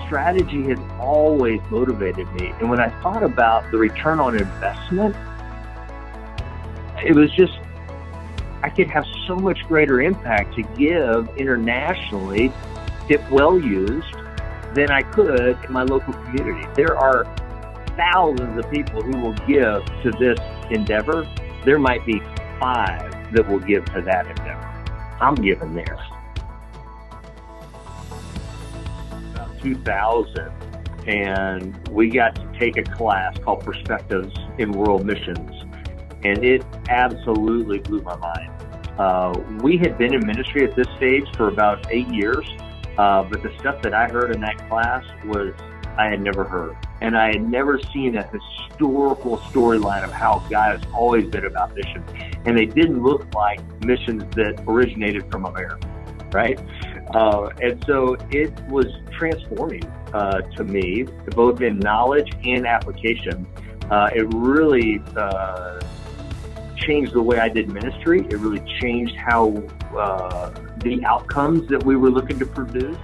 strategy has always motivated me. And when I thought about the return on investment, it was just, I could have so much greater impact to give internationally if well used than I could in my local community. There are thousands of people who will give to this endeavor. There might be 5 that will give to that endeavor. I'm giving theirs. About 2000, and we got to take a class called Perspectives in World Missions, and it absolutely blew my mind. We had been in ministry at this stage for about 8 years, but the stuff that I heard in that class was I had never heard. And I had never seen a historical storyline of how God has always been about mission. And they didn't look like missions that originated from America, right? And so it was transforming to me, both in knowledge and application. It really changed the way I did ministry. It really changed how the outcomes that we were looking to produce.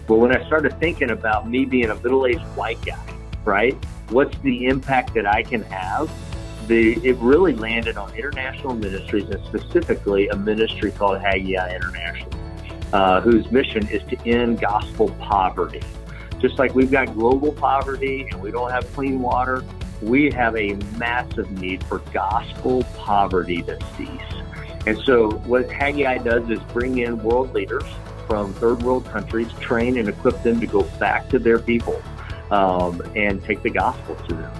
But when I started thinking about me being a middle-aged white guy, right, what's the impact that I can have? It really landed on international ministries, and specifically a ministry called Haggai International, whose mission is to end gospel poverty. Just like we've got global poverty and we don't have clean water, we have a massive need for gospel poverty to cease. And so what Haggai does is bring in world leaders from third world countries, train and equip them to go back to their people and take the gospel to them.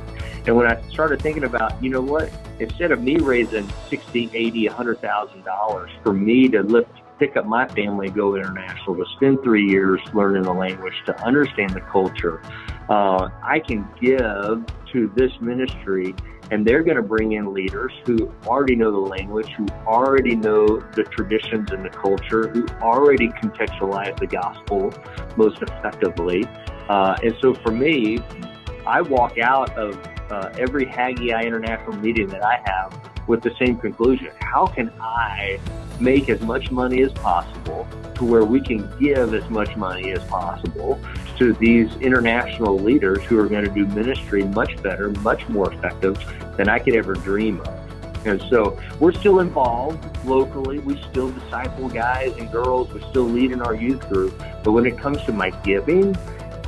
And when I started thinking about, you know what, instead of me raising $60, $80, $100,000 for me to pick up my family and go international, to spend 3 years learning the language, to understand the culture, I can give to this ministry, and they're going to bring in leaders who already know the language, who already know the traditions and the culture, who already contextualize the gospel most effectively. And so for me, I walk out of every Haggai International meeting that I have with the same conclusion. How can I make as much money as possible to where we can give as much money as possible to these international leaders who are going to do ministry much better, much more effective than I could ever dream of? And so we're still involved locally. We still disciple guys and girls. We still lead in our youth group. But when it comes to my giving,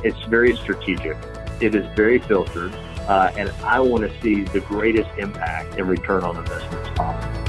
it's very strategic. It is very filtered. And I want to see the greatest impact and return on investment as possible.